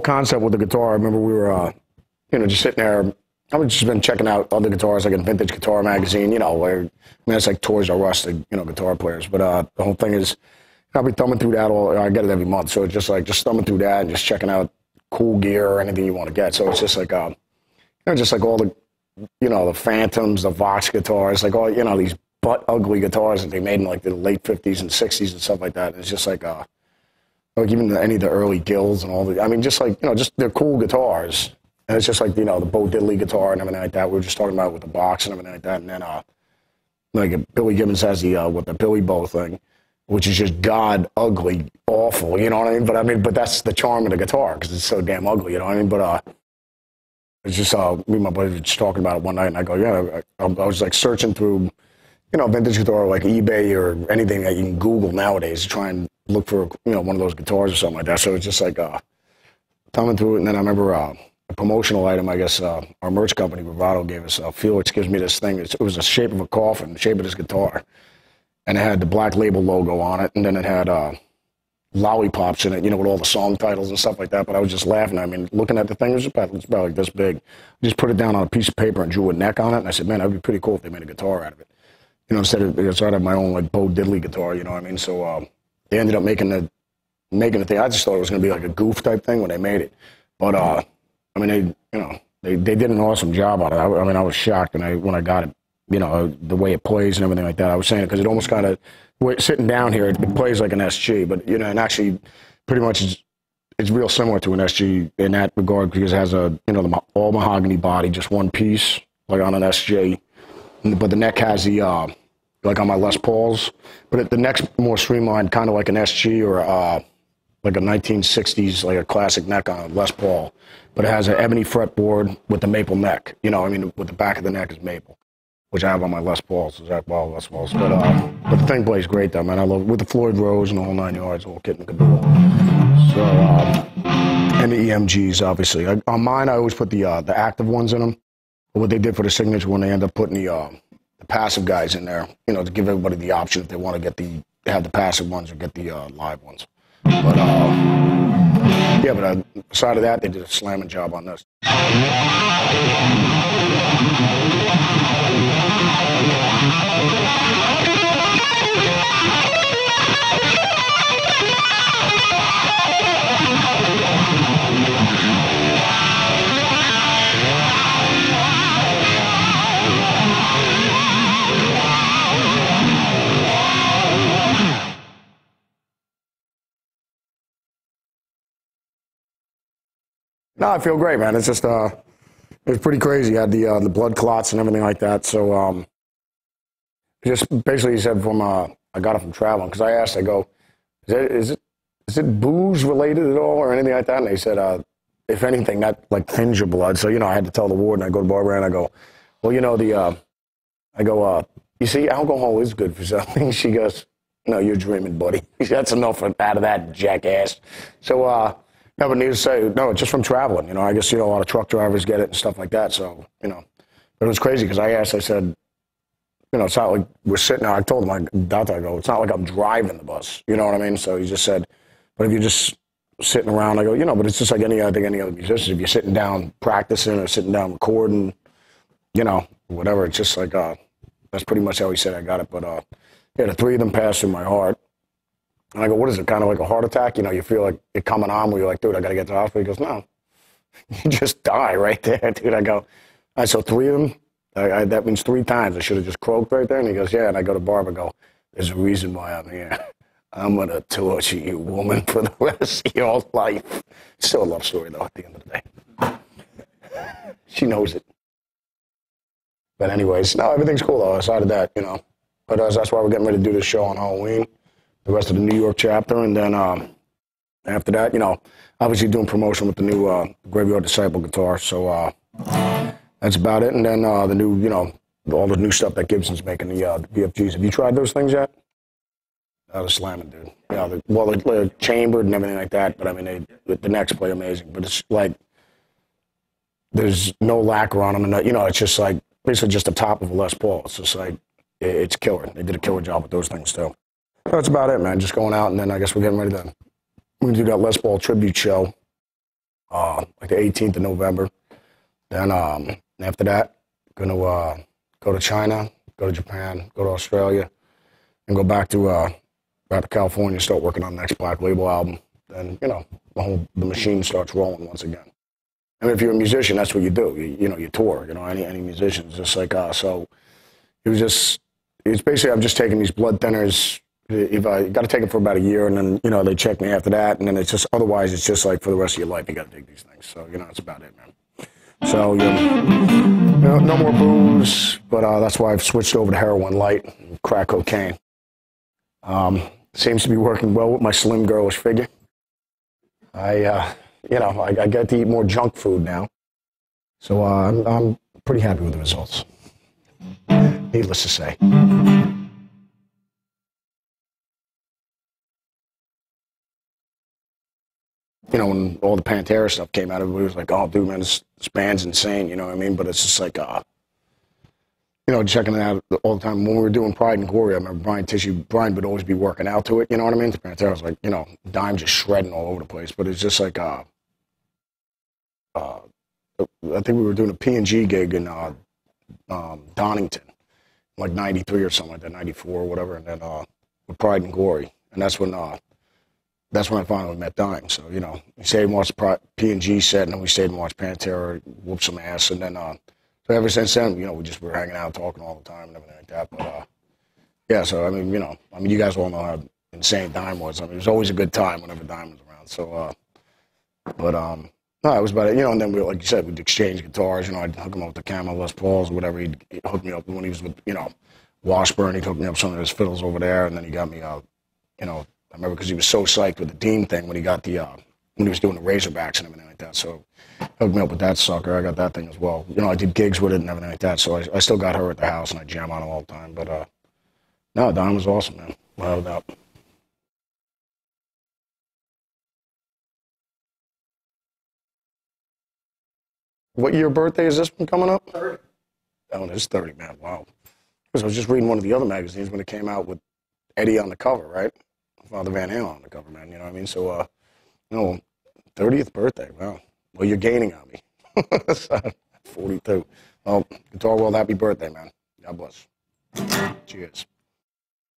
concept with the guitar, I remember we were, you know, just sitting there. I've just been checking out other guitars, like in Vintage Guitar magazine, you know, where, I mean, it's like Toys R Us, you know, guitar players. But the whole thing is, I'll be thumbing through that I get it every month. So it's just like, just thumbing through that and just checking out cool gear or anything you want to get. So it's just like, you know, just like all the, you know, the Phantoms, the Vox guitars, like all, you know, these butt ugly guitars that they made in like the late 50s and 60s and stuff like that. And it's just like even any of the early Gills and all the, I mean, just like, you know, just they're cool guitars. And it's just like, you know, the Bo Diddley guitar and everything like that. We were just talking about with the box and everything like that. And then, like, Billy Gibbons has the, with the Billy Bo thing, which is just god ugly, awful, you know what I mean? But that's the charm of the guitar, because it's so damn ugly, you know what I mean? But, it's just, me and my buddy were just talking about it one night, and I go, yeah, I was, like, searching through, you know, vintage guitar, like eBay or anything that you can Google nowadays to try and look for, you know, one of those guitars or something like that. So it's just, like, thumbing through it, and then I remember, a promotional item, I guess, our merch company, Bravado, gave us. Felix gives me this thing. It was the shape of a coffin, the shape of this guitar. And it had the Black Label logo on it, and then it had lollipops in it, you know, with all the song titles and stuff like that. But I was just laughing. I mean, looking at the thing, it's about like this big. I just put it down on a piece of paper and drew a neck on it, and I said, man, that'd be pretty cool if they made a guitar out of it. You know, instead of, so I'd have my own, like, Bo Diddley guitar, you know what I mean? So they ended up making the thing. I just thought it was going to be like a goof type thing when they made it. But, I mean, they did an awesome job on it. I mean, I was shocked when I got it, you know, the way it plays and everything like that. I was saying it because it almost kind of, sitting down here, it plays like an SG, but, you know, and actually pretty much it's real similar to an SG in that regard, because it has a, you know, the all mahogany body, just one piece, like on an SG. But the neck has the, like on my Les Pauls, but the neck's more streamlined, kind of like an SG or like a 1960s, like a classic neck on a Les Paul. But it has an ebony fretboard with the maple neck. You know, I mean, with the back of the neck is maple, which I have on my Les Pauls, Zakk Les Pauls. But the thing plays great, though, man. I love it. With the Floyd Rose and the whole 9 yards, the whole kit and caboodle. So, and the EMGs, obviously. On mine, I always put the active ones in them. But what they did for the signature one, they end up putting the passive guys in there, you know, to give everybody the option if they want to have the passive ones or get the live ones. But, yeah, but aside of that, they did a slamming job on this. No, I feel great, man. It's just, it's pretty crazy. I had the blood clots and everything like that. So, just basically he said I got it from traveling. Because I asked, I go, is it booze related at all or anything like that? And they said, if anything, that like thins your blood. So, you know, I had to tell the warden, I go to Barbara and I go, well, you know, you see, alcohol is good for something. She goes, no, you're dreaming, buddy. That's enough out of that, jackass. So, no, but needless to say, no, it's just from traveling. You know, I guess, you know, a lot of truck drivers get it and stuff like that. So, you know, but it was crazy because I said, you know, it's not like we're sitting there. I told my doctor, I go, it's not like I'm driving the bus. You know what I mean? So he just said, but if you're just sitting around, I go, you know, but it's just like any other musicians. If you're sitting down practicing or sitting down recording, you know, whatever, it's just like, that's pretty much how he said I got it. But, yeah, the three of them passed through my heart. And I go, what is it, kind of like a heart attack? You know, you feel like it coming on where you're like, dude, I got to get to the hospital. He goes, no, you just die right there, dude. I go, I saw three of them. That means 3 times. I should have just croaked right there. And he goes, yeah. And I go to Barb and go, there's a reason why I'm here. I'm going to torture you, woman, for the rest of your life. Still a love story, though, at the end of the day. She knows it. But anyways, no, everything's cool, though, aside of that, you know. But that's why we're getting ready to do this show on Halloween. The rest of the New York chapter, and then after that, you know, obviously doing promotion with the new Graveyard Disciple guitar. So that's about it. And then the new, you know, all the new stuff that Gibson's making, the BFGs. Have you tried those things yet? They're slamming, dude. Yeah, they're chambered and everything like that. But I mean, the necks play amazing. But it's like there's no lacquer on them, and you know, it's just like basically just the top of a Les Paul. It's just like it's killer. They did a killer job with those things too. That's about it, man. Just going out, and then I guess we're getting ready to do that Les Paul tribute show like the 18th of November. Then after that, gonna go to China, go to Japan, go to Australia, and go back to California, start working on the next Black Label album. Then the machine starts rolling once again. I mean, if you're a musician, that's what you do. You tour. Any musician is just like so. It's basically I'm just taking these blood thinners. If I got to take them for about a year, and then they check me after that, and then it's just otherwise it's just like for the rest of your life you got to take these things. So that's about it, man. So no more booze, but that's why I've switched over to heroin light, and crack cocaine. Seems to be working well with my slim girlish figure. I get to eat more junk food now, so I'm pretty happy with the results. Needless to say. When all the Pantera stuff came out, everybody was like, "Oh, dude, man, this band's insane." You know what I mean? But it's just like, checking it out all the time. When we were doing Pride and Glory, I remember Brian would always be working out to it. You know what I mean? The Pantera was like, Dime just shredding all over the place. But it's just like, I think we were doing a P&G gig in Donington, like 93 or something like that, 94 or whatever, and then with Pride and Glory. And that's when I finally met Dime. So, we stayed and watched the P&G set, and then we stayed and watched Pantera whoop some ass. And then, so ever since then, we were hanging out, talking all the time and everything like that. But, yeah, so, you guys all know how insane Dime was. It was always a good time whenever Dime was around. So, no, it was about it. And then like you said, we'd exchange guitars. I'd hook him up with the Camel Les Pauls or whatever. He'd hook me up when he was with, Washburn. He'd hook me up some of his fiddles over there, and then he got me I remember because he was so psyched with the Dean thing when he got when he was doing the Razorbacks and everything like that. So hooked me up with that sucker. I got that thing as well. I did gigs with it and everything like that. So I still got her at the house, and I jam on it all the time. But no, Dime was awesome, man. Without a doubt. What year birthday is this one coming up? 30. Oh, it's 30, man. Wow. Because I was just reading one of the other magazines when it came out with Eddie on the cover, right? Father Van Halen on the cover, man. You know what I mean? So, 30th birthday. Wow. Well, you're gaining on me. 42. Well, Guitar World, happy birthday, man. God bless. Cheers.